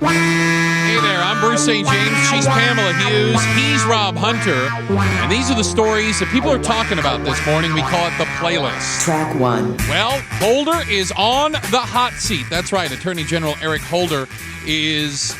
Hey there, I'm Bruce St. James. She's Pamela Hughes. He's Rob Hunter. And these are the stories that people are talking about this morning. We call it the playlist. Track 1. Well, Holder is on the hot seat. That's right. Attorney General Eric Holder is,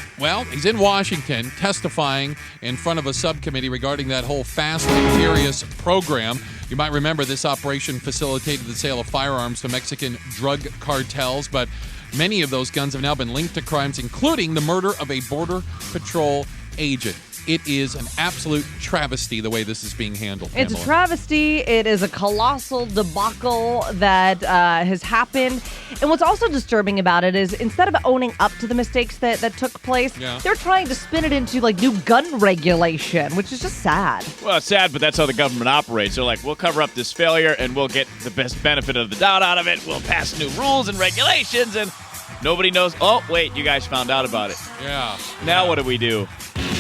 he's in Washington testifying in front of a subcommittee regarding that whole Fast and Furious program. You might remember this operation facilitated the sale of firearms to Mexican drug cartels, but many of those guns have now been linked to crimes, including the murder of a Border Patrol agent. It is an absolute travesty the way this is being handled, Pamela. It's a travesty. It is a colossal debacle that has happened. And what's also disturbing about it is instead of owning up to the mistakes that took place, they're trying to spin it into like new gun regulation, which is just sad. Well, it's sad, but that's how the government operates. They're like, we'll cover up this failure and we'll get the best benefit of the doubt out of it. We'll pass new rules and regulations and nobody knows. Oh, wait, you guys found out about it. Yeah. Now what do we do?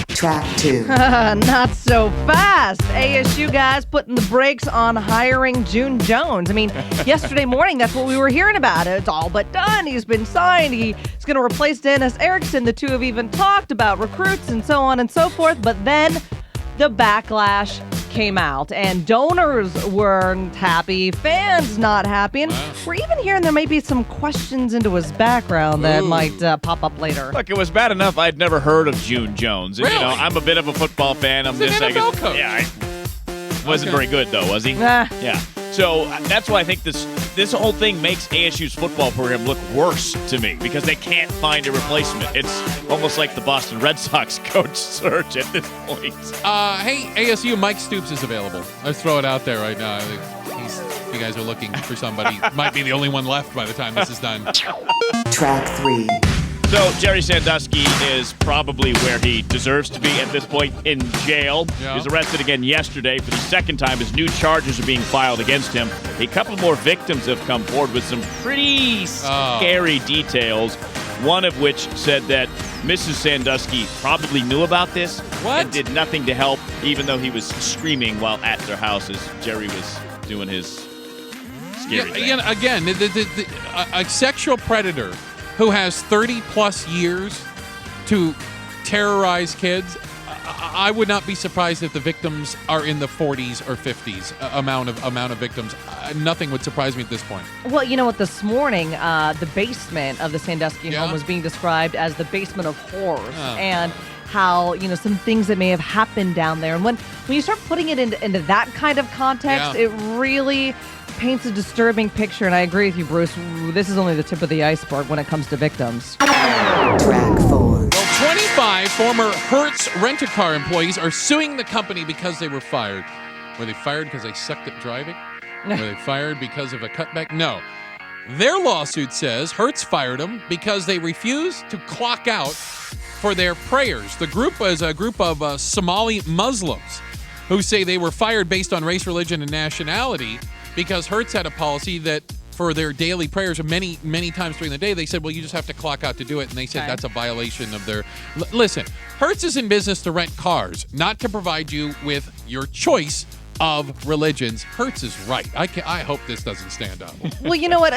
Track 2. Not so fast. ASU guys putting the brakes on hiring June Jones. I mean, yesterday morning, that's what we were hearing about. It's all but done. He's been signed. He's going to replace Dennis Erickson. The two have even talked about recruits and so on and so forth. But then the backlash came out, and donors weren't happy, fans not happy, and we're even hearing there may be some questions into his background that might pop up later. Look, it was bad enough I'd never heard of June Jones. And, Really? I'm a bit of a football fan. I'm He's just an like, NFL coach. yeah, wasn't very good though, was he? Nah. Yeah. So that's why I think this whole thing makes ASU's football program look worse to me because they can't find a replacement. It's almost like the Boston Red Sox coach search at this point. Hey, ASU, Mike Stoops is available. Let's throw it out there right now. If you guys are looking for somebody, might be the only one left by the time this is done. Track 3. So Jerry Sandusky is probably where he deserves to be at this point, in jail. Yeah. He was arrested again yesterday for the second time as new charges are being filed against him. A couple more victims have come forward with some pretty scary details, one of which said that Mrs. Sandusky probably knew about this and did nothing to help, even though he was screaming while at their house as Jerry was doing his scary thing. Again, a sexual predator who has 30-plus years to terrorize kids, I would not be surprised if the victims are in the 40s or 50s amount of victims. Nothing would surprise me at this point. Well, you know what? This morning, the basement of the Sandusky home was being described as the basement of horrors, and how some things that may have happened down there. And when you start putting it into that kind of context, it really paints a disturbing picture. And I agree with you, Bruce. This is only the tip of the iceberg when it comes to victims. Track 4. Well, 25 former Hertz rent-a-car employees are suing the company because they were fired. Were they fired because they sucked at driving? Were they fired because of a cutback? No. Their lawsuit says Hertz fired them because they refused to clock out for their prayers. The group is a group of Somali Muslims who say they were fired based on race, religion, and nationality because Hertz had a policy that for their daily prayers many, many times during the day, they said, well, you just have to clock out to do it. And they said that's a violation of their... Listen, Hertz is in business to rent cars, not to provide you with your choice of religions. Hertz is right. I hope this doesn't stand up. Well, you know what?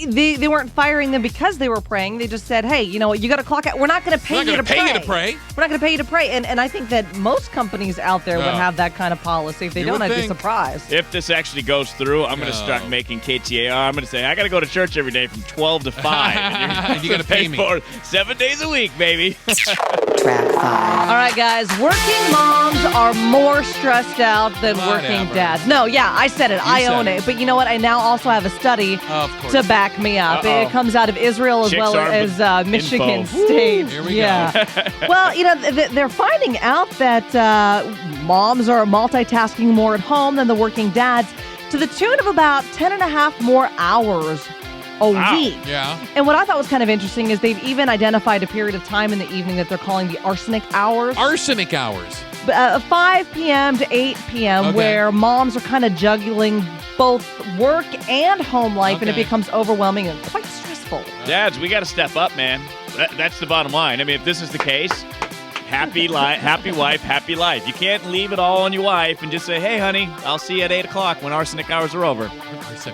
They weren't firing them because they were praying. They just said, hey, you know what? You got to clock out. We're not going to pay you to pray. We're not going to pay you to pray. We're not going to pay you to pray. And I think that most companies out there would have that kind of policy. If they don't, I'd be surprised. If this actually goes through, I'm going to start making KTAR. I'm going to say, I got to go to church every day from 12 to 5. And you got to pay me. For 7 days a week, baby. Track 5. All right, guys. Working moms are more stressed out than working dads. No, yeah, I said it. I own it. But you know what? I now also have a study to back me up. It comes out of Israel as well as Michigan State. Here we go. Well, they're finding out that moms are multitasking more at home than the working dads to the tune of about 10 and a half more hours a week. Yeah. And what I thought was kind of interesting is they've even identified a period of time in the evening that they're calling the arsenic hours. Arsenic hours. 5 p.m. to 8 p.m. where moms are kind of juggling both work and home life, and it becomes overwhelming and quite stressful. Dads, we got to step up, man. That's the bottom line. I mean, if this is the case, Happy wife, happy life. You can't leave it all on your wife and just say, hey, honey, I'll see you at 8 o'clock when arsenic hours are over.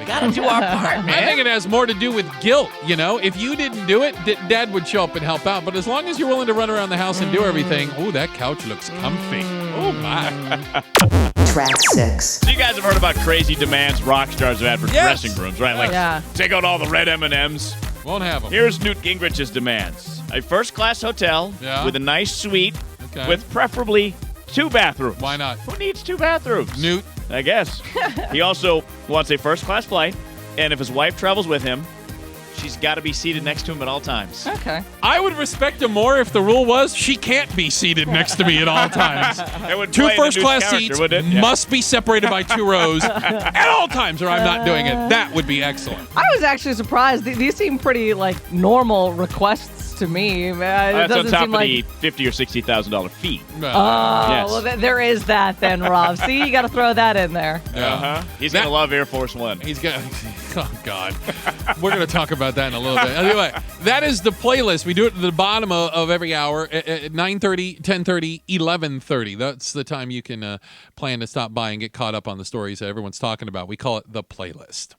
Gotta do our part, man. I think it has more to do with guilt, you know? If you didn't do it, Dad would show up and help out. But as long as you're willing to run around the house and do everything, ooh, that couch looks comfy. Oh, my. Track 6. So you guys have heard about crazy demands rock stars have had for dressing rooms, right? Like, take out all the red M&Ms. Won't have them. Here's Newt Gingrich's demands. A first-class hotel with a nice suite with preferably 2 bathrooms. Why not? Who needs 2 bathrooms? Newt. I guess. He also wants a first-class flight, and if his wife travels with him, she's got to be seated next to him at all times. Okay. I would respect him more if the rule was she can't be seated next to me at all times. 2 first-class seats must be separated by 2 rows at all times, or I'm not doing it. That would be excellent. I was actually surprised. These seem pretty normal requests to me. That's on top of the $50,000 or $60,000 fee. Yes. Well, there is that then, Rob. See, you got to throw that in there. He's going to love Air Force One. He's going to... Oh, God. We're going to talk about that in a little bit. Anyway, that is the playlist. We do it at the bottom of every hour at 9:30, 10:30, 11:30. That's the time you can plan to stop by and get caught up on the stories that everyone's talking about. We call it the playlist.